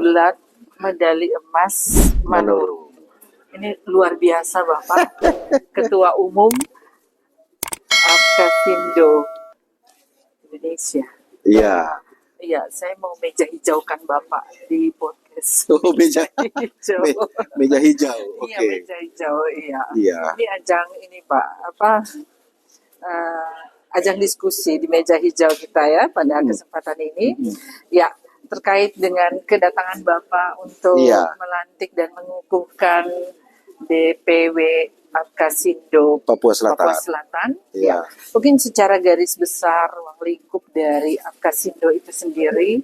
gulat medali emas Manuru. Ini luar biasa Bapak, Ketua Umum Apkasindo Indonesia. Iya. Iya, saya mau meja hijaukan Bapak di podcast. Oh, meja Hijau. meja hijau. Oke. Iya, meja hijau. Iya. Iya. Ini ajang ini Pak, ajang diskusi di meja hijau kita ya pada kesempatan ini. Ya, terkait dengan kedatangan Bapak untuk melantik dan mengukuhkan DPW Apkasindo Papua Selatan. Ya. Mungkin secara garis besar ruang lingkup dari Apkasindo itu sendiri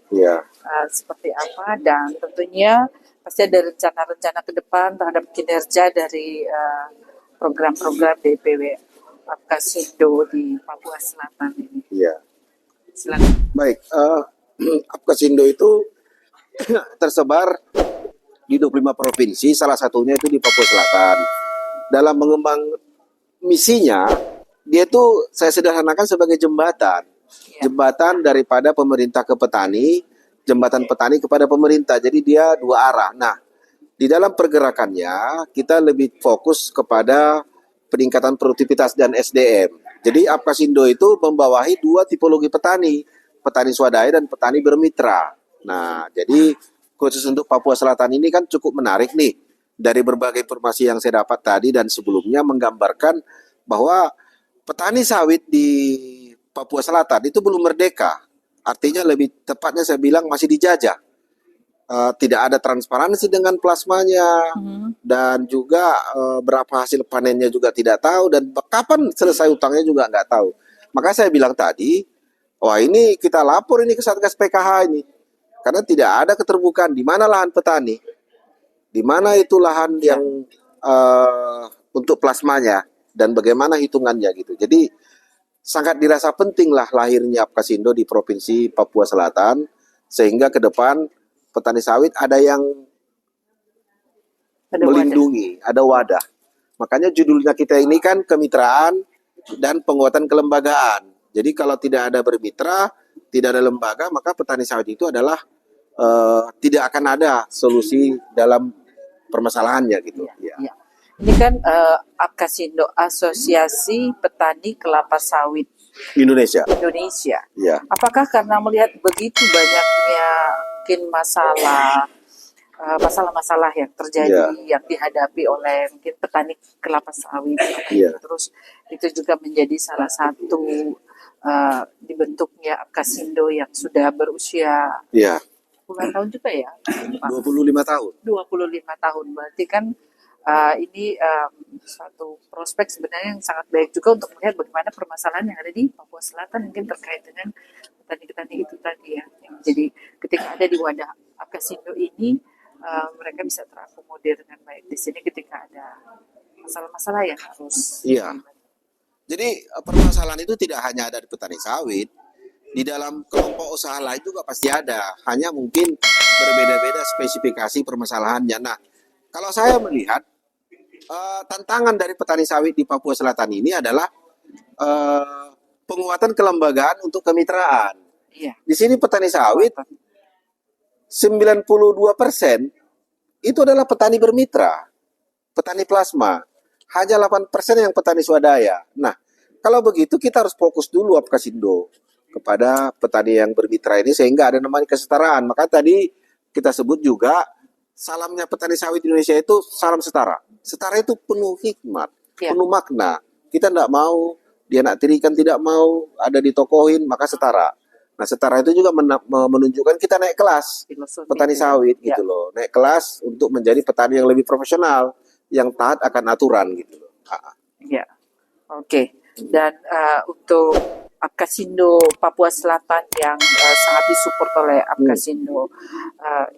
seperti apa, dan tentunya pasti ada rencana-rencana ke depan terhadap kinerja dari program-program DPW Apkasindo di Papua Selatan ini. Iya. Silakan. Baik, Apkasindo itu tersebar di 25 provinsi, salah satunya itu di Papua Selatan. Dalam mengembang misinya, dia itu saya sederhanakan sebagai jembatan. Jembatan daripada pemerintah ke petani, jembatan petani kepada pemerintah. Jadi dia dua arah. Nah, di dalam pergerakannya, kita lebih fokus kepada peningkatan produktivitas dan SDM. Jadi Apkasindo itu membawahi dua tipologi petani, petani swadaya dan petani bermitra. Nah, jadi khusus untuk Papua Selatan ini kan cukup menarik nih. Dari berbagai informasi yang saya dapat tadi dan sebelumnya menggambarkan bahwa petani sawit di Papua Selatan itu belum merdeka. Artinya lebih tepatnya saya bilang masih dijajah. Tidak ada transparansi dengan plasmanya dan juga berapa hasil panennya juga tidak tahu, dan kapan selesai utangnya juga nggak tahu. Maka saya bilang tadi, wah ini kita lapor ini ke Satgas PKH ini. Karena tidak ada keterbukaan di mana lahan petani. Di mana itu lahan yang untuk plasmanya dan bagaimana hitungannya gitu. Jadi sangat dirasa penting lah lahirnya Apkasindo di Provinsi Papua Selatan, sehingga ke depan petani sawit ada yang melindungi, ada wadah. Makanya judulnya kita ini kan kemitraan dan penguatan kelembagaan. Jadi kalau tidak ada bermitra, tidak ada lembaga, maka petani sawit itu adalah tidak akan ada solusi dalam permasalahannya gitu. Ya. Ini kan Apkasindo, Asosiasi Petani Kelapa Sawit Indonesia. Ya. Apakah karena melihat begitu banyaknya mungkin masalah-masalah yang terjadi, yang dihadapi oleh mungkin petani kelapa sawit, terus itu juga menjadi salah satu dibentuknya Apkasindo yang sudah berusia puluhan tahun juga ya, Pak? 25 tahun. 25 tahun, berarti kan ini suatu prospek sebenarnya yang sangat baik juga untuk melihat bagaimana permasalahan yang ada di Papua Selatan mungkin terkait dengan petani-petani itu tadi ya. Jadi ketika ada di wadah Apkasindo ini, mereka bisa terakomodir dengan baik di sini ketika ada masalah-masalah yang harus. Iya. Jadi permasalahan itu tidak hanya ada di petani sawit. Di dalam kelompok usaha lain juga pasti ada, hanya mungkin berbeda-beda spesifikasi permasalahannya. Nah, kalau saya melihat tantangan dari petani sawit di Papua Selatan ini adalah penguatan kelembagaan untuk kemitraan. Di sini petani sawit 92% itu adalah petani bermitra, petani plasma. Hanya 8% yang petani swadaya. Nah, kalau begitu kita harus fokus dulu Apkasindo kepada petani yang bermitra ini sehingga ada namanya kesetaraan. Maka tadi kita sebut juga salamnya petani sawit Indonesia itu salam setara. Setara itu penuh hikmat, penuh makna. Kita tidak mau dianaktirikan, tidak mau ada ditokohin, maka setara. Nah, setara itu juga menunjukkan kita naik kelas petani sawit gitu loh. Naik kelas untuk menjadi petani yang lebih profesional, yang taat akan aturan gitu loh. Ya. Oke. Dan untuk Apkasindo Papua Selatan yang sangat disupport oleh Apkasindo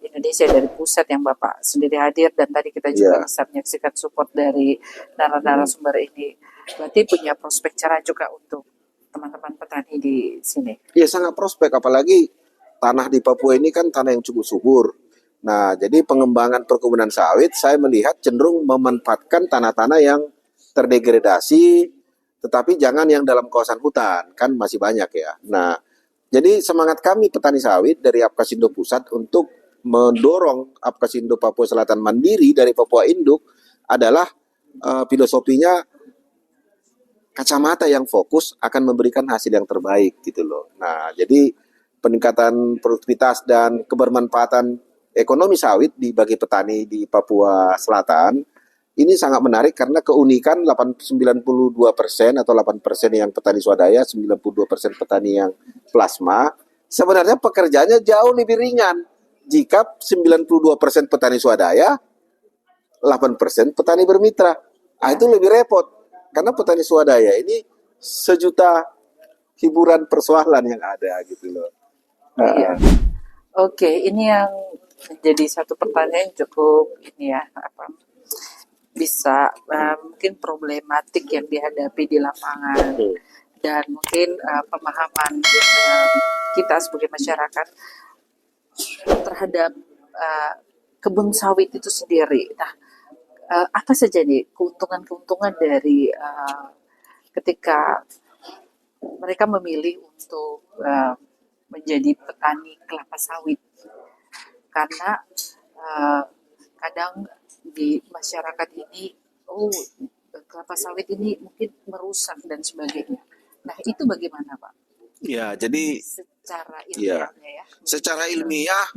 Indonesia dari pusat yang Bapak sendiri hadir, dan tadi kita juga bisa menyaksikan support dari narasumber ini. Berarti punya prospek cerah juga untuk teman-teman petani di sini. Iya, sangat prospek, apalagi tanah di Papua ini kan tanah yang cukup subur. Nah, jadi pengembangan perkebunan sawit saya melihat cenderung memanfaatkan tanah-tanah yang terdegradasi, tetapi jangan yang dalam kawasan hutan, kan masih banyak ya. Nah, jadi semangat kami petani sawit dari Apkasindo Pusat untuk mendorong Apkasindo Papua Selatan mandiri dari Papua Induk adalah filosofinya kacamata yang fokus akan memberikan hasil yang terbaik gitu loh. Nah, jadi peningkatan produktivitas dan kebermanfaatan ekonomi sawit bagi petani di Papua Selatan ini sangat menarik karena keunikan 92% atau 8% yang petani swadaya, 92% petani yang plasma, sebenarnya pekerjaannya jauh lebih ringan jika 92% petani swadaya, 8% petani bermitra. Ah, itu lebih repot karena petani swadaya ini sejuta hiburan persoalan yang ada gitu loh. Iya. Oke, ini yang menjadi satu pertanyaan yang cukup ini ya, bisa mungkin problematik yang dihadapi di lapangan dan mungkin pemahaman kita sebagai masyarakat terhadap kebun sawit itu sendiri. Nah, apa saja nih keuntungan-keuntungan dari ketika mereka memilih untuk menjadi petani kelapa sawit, karena kadang di masyarakat ini, kelapa sawit ini mungkin merusak dan sebagainya. Nah, itu bagaimana, Pak? Ya, jadi Secara ilmiahnya ya. secara ilmiah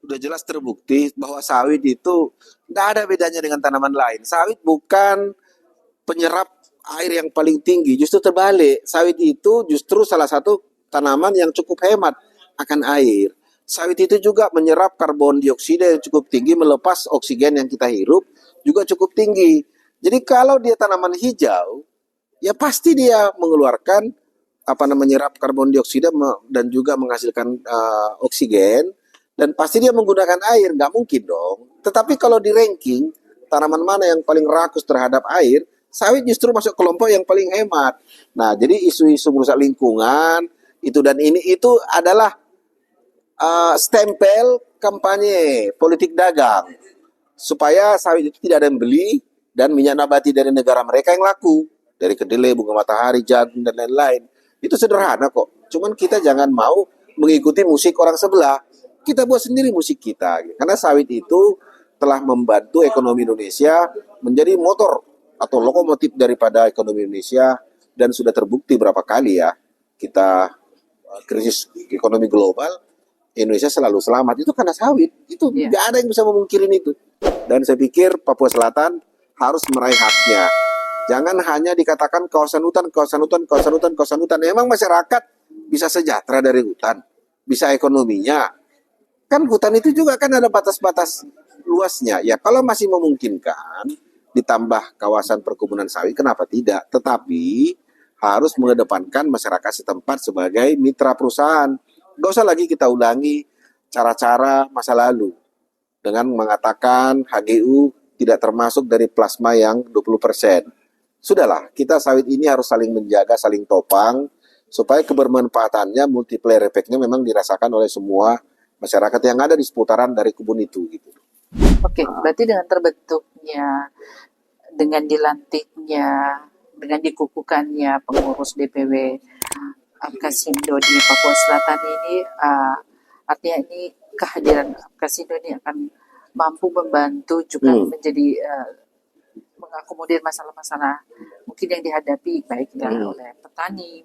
udah jelas terbukti bahwa sawit itu nggak ada bedanya dengan tanaman lain. Sawit bukan penyerap air yang paling tinggi, justru terbalik. Sawit itu justru salah satu tanaman yang cukup hemat akan air. Sawit itu juga menyerap karbon dioksida yang cukup tinggi, melepas oksigen yang kita hirup juga cukup tinggi. Jadi kalau dia tanaman hijau, ya pasti dia mengeluarkan menyerap karbon dioksida dan juga menghasilkan oksigen, dan pasti dia menggunakan air, nggak mungkin dong. Tetapi kalau di ranking tanaman mana yang paling rakus terhadap air, sawit justru masuk kelompok yang paling hemat. Nah, jadi isu-isu merusak lingkungan itu dan ini itu adalah stempel kampanye politik dagang supaya sawit itu tidak ada yang beli dan minyak nabati dari negara mereka yang laku, dari kedelai, bunga matahari, jagung dan lain-lain. Itu sederhana kok. Cuman kita jangan mau mengikuti musik orang sebelah. Kita buat sendiri musik kita. Karena sawit itu telah membantu ekonomi Indonesia menjadi motor atau lokomotif daripada ekonomi Indonesia, dan sudah terbukti berapa kali ya kita krisis ekonomi global, Indonesia selalu selamat itu karena sawit. Itu nggak ada yang bisa memungkirin itu. Dan saya pikir Papua Selatan harus meraih haknya. Jangan hanya dikatakan kawasan hutan, kawasan hutan, kawasan hutan, kawasan hutan. Emang masyarakat bisa sejahtera dari hutan, bisa ekonominya. Kan hutan itu juga kan ada batas-batas luasnya. Ya kalau masih memungkinkan ditambah kawasan perkebunan sawit, kenapa tidak? Tetapi harus mengedepankan masyarakat setempat sebagai mitra perusahaan. Gak usah lagi kita ulangi cara-cara masa lalu dengan mengatakan HGU tidak termasuk dari plasma yang 20%. Sudahlah, kita sawit ini harus saling menjaga, saling topang, supaya kebermanfaatannya, multiplier efeknya memang dirasakan oleh semua masyarakat yang ada di seputaran dari kebun itu. Gitu. Oke, berarti dengan terbentuknya, dengan dilantiknya, dengan dikukuhkannya pengurus DPW Apkasindo di Papua Selatan ini, artinya ini kehadiran Apkasindo ini akan mampu membantu juga menjadi mengakomodir masalah-masalah mungkin yang dihadapi baik oleh petani,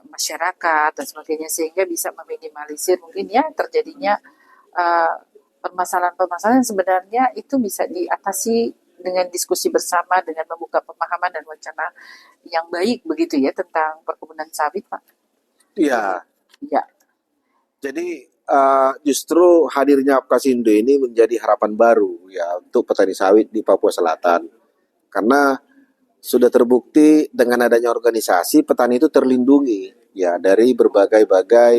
masyarakat dan sebagainya, sehingga bisa meminimalisir mungkin ya terjadinya permasalahan-permasalahan yang sebenarnya itu bisa diatasi dengan diskusi bersama, dengan membuka pemahaman dan wacana yang baik begitu ya tentang perkebunan sawit, Pak. Iya. Ya. Jadi justru hadirnya Apkasindo ini menjadi harapan baru ya untuk petani sawit di Papua Selatan. Karena sudah terbukti dengan adanya organisasi petani itu terlindungi ya dari berbagai-bagai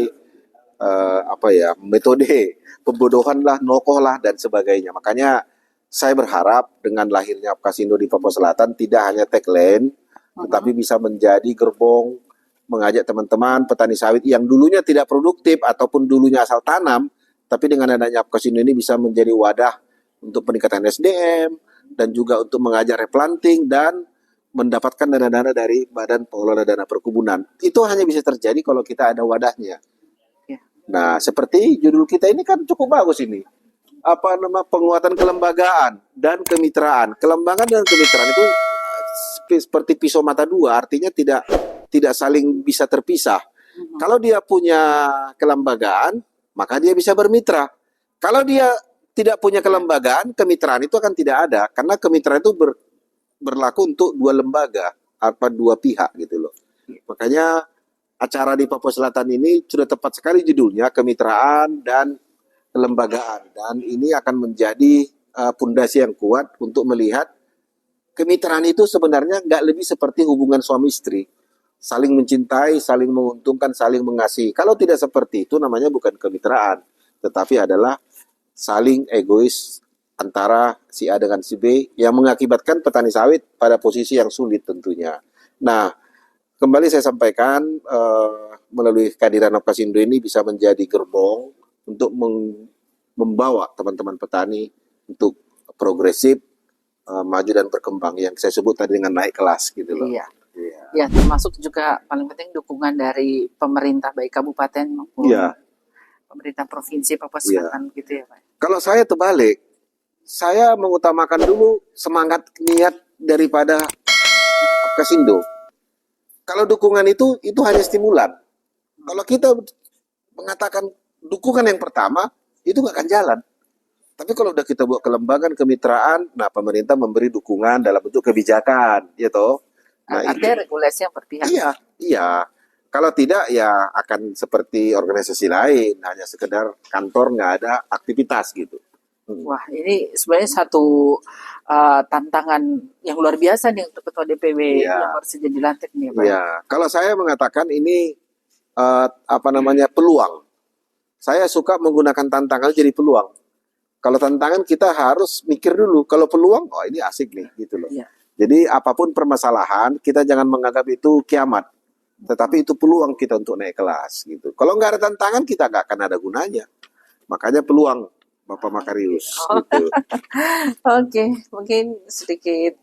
metode pembodohan lah, nokoh lah dan sebagainya. Makanya saya berharap dengan lahirnya Apkasindo di Papua Selatan tidak hanya tagline, tetapi bisa menjadi gerbong mengajak teman-teman petani sawit yang dulunya tidak produktif ataupun dulunya asal tanam, tapi dengan adanya Apkasindo ini bisa menjadi wadah untuk peningkatan SDM dan juga untuk mengajak replanting dan mendapatkan dana-dana dari Badan Pengelola Dana Perkebunan. Itu hanya bisa terjadi kalau kita ada wadahnya. Ya. Nah, seperti judul kita ini kan cukup bagus ini. Apa nama, penguatan kelembagaan dan kemitraan. Kelembagaan dan kemitraan itu seperti pisau mata dua, artinya tidak saling bisa terpisah. Kalau dia punya kelembagaan, maka dia bisa bermitra. Kalau dia tidak punya kelembagaan, kemitraan itu akan tidak ada, karena kemitraan itu berlaku untuk dua lembaga apa dua pihak gitu loh. Makanya acara di Papua Selatan ini sudah tepat sekali judulnya, kemitraan dan kelembagaan, dan ini akan menjadi pondasi yang kuat untuk melihat kemitraan itu sebenarnya nggak lebih seperti hubungan suami istri, saling mencintai, saling menguntungkan, saling mengasihi. Kalau tidak seperti itu namanya bukan kemitraan, tetapi adalah saling egois antara si A dengan si B yang mengakibatkan petani sawit pada posisi yang sulit tentunya. Nah, kembali saya sampaikan melalui kehadiran Apkasindo ini bisa menjadi gerbong untuk membawa teman-teman petani untuk progresif, maju dan berkembang yang saya sebut tadi dengan naik kelas gitu loh. Iya. Ya, termasuk juga paling penting dukungan dari pemerintah baik kabupaten maupun pemerintah provinsi Papua Selatan gitu ya Pak. Kalau saya terbalik, saya mengutamakan dulu semangat niat daripada Apkasindo. Kalau dukungan itu hanya stimulan. Kalau kita mengatakan dukungan yang pertama, itu nggak akan jalan. Tapi kalau udah kita buat kelembagaan, kemitraan, nah pemerintah memberi dukungan dalam bentuk kebijakan, ya toh. Nah, ada regulasi yang berpihak. Iya. Kalau tidak ya akan seperti organisasi lain, hanya sekedar kantor nggak ada aktivitas gitu. Wah, ini sebenarnya satu tantangan yang luar biasa nih untuk Ketua DPW yang harus jadi dilantik nih Pak. Iya, kalau saya mengatakan ini peluang. Saya suka menggunakan tantangan jadi peluang. Kalau tantangan kita harus mikir dulu. Kalau peluang, oh ini asik nih, gitu loh. Iya. Jadi apapun permasalahan, kita jangan menganggap itu kiamat. Tetapi itu peluang kita untuk naik kelas, gitu. Kalau nggak ada tantangan, kita nggak akan ada gunanya. Makanya peluang, Bapak Makarius. Gitu. Oke, mungkin sedikit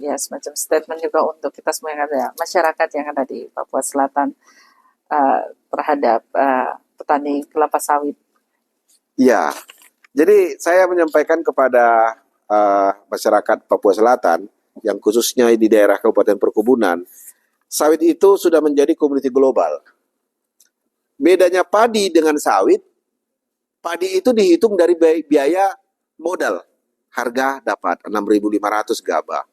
ya semacam statement juga untuk kita semua yang ada, masyarakat yang ada di Papua Selatan terhadap petani kelapa sawit. Ya, jadi saya menyampaikan kepada masyarakat Papua Selatan yang khususnya di daerah Kabupaten Perkebunan, sawit itu sudah menjadi komoditi global. Bedanya padi dengan sawit, padi itu dihitung dari biaya modal, harga dapat 6.500 gabah.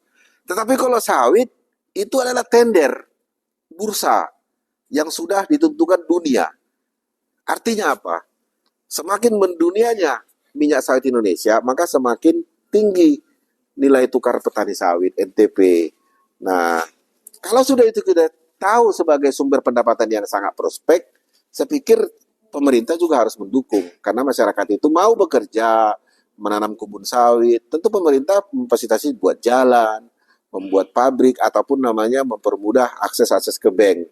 Tetapi kalau sawit itu adalah tender bursa yang sudah ditentukan dunia. Artinya apa? Semakin mendunianya minyak sawit Indonesia, maka semakin tinggi nilai tukar petani sawit, NTP. Nah, kalau sudah itu kita tahu sebagai sumber pendapatan yang sangat prospek, saya pikir pemerintah juga harus mendukung. Karena masyarakat itu mau bekerja, menanam kebun sawit, tentu pemerintah memfasilitasi buat jalan, membuat pabrik, ataupun namanya mempermudah akses-akses ke bank.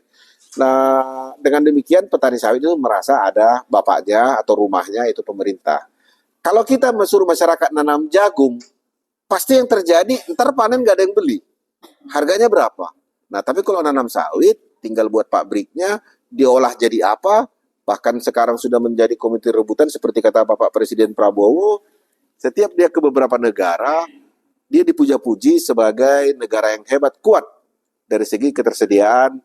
Nah, dengan demikian petani sawit itu merasa ada bapaknya atau rumahnya itu pemerintah. Kalau kita menyuruh masyarakat nanam jagung, pasti yang terjadi ntar panen gak ada yang beli. Harganya berapa? Nah, tapi kalau nanam sawit, tinggal buat pabriknya, diolah jadi apa, bahkan sekarang sudah menjadi komite rebutan seperti kata Bapak Presiden Prabowo, setiap dia ke beberapa negara, dia dipuja-puji sebagai negara yang hebat, kuat dari segi ketersediaan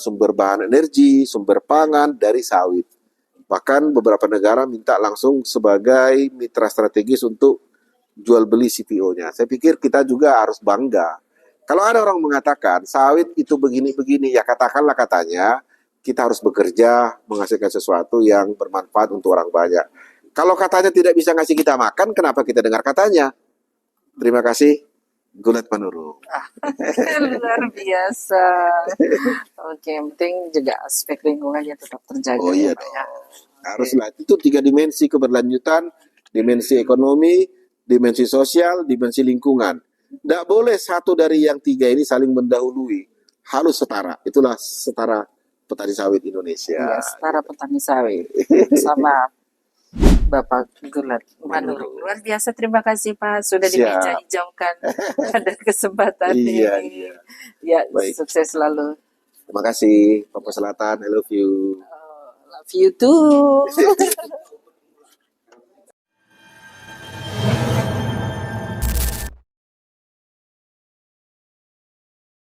sumber bahan energi, sumber pangan dari sawit. Bahkan beberapa negara minta langsung sebagai mitra strategis untuk jual beli CPO-nya. Saya pikir kita juga harus bangga. Kalau ada orang mengatakan sawit itu begini-begini, ya katakanlah katanya, kita harus bekerja menghasilkan sesuatu yang bermanfaat untuk orang banyak. Kalau katanya tidak bisa ngasih kita makan, kenapa kita dengar katanya? Terima kasih. Gulat Panuru. Luar biasa. Oke, yang penting juga aspek lingkungannya tetap terjaga. Oh iya dong. Haruslah. Itu 3 dimensi keberlanjutan, dimensi ekonomi, dimensi sosial, dimensi lingkungan. Tidak boleh satu dari yang 3 ini saling mendahului. Harus setara. Itulah setara petani sawit Indonesia. Iya, setara petani sawit. Sama Bapak Gulat Manuru. Luar biasa, terima kasih Pak sudah dimeja-hijaukan pada kesempatan ini. Ya, baik. Sukses selalu. Terima kasih Papua Selatan, I love you. Love you too.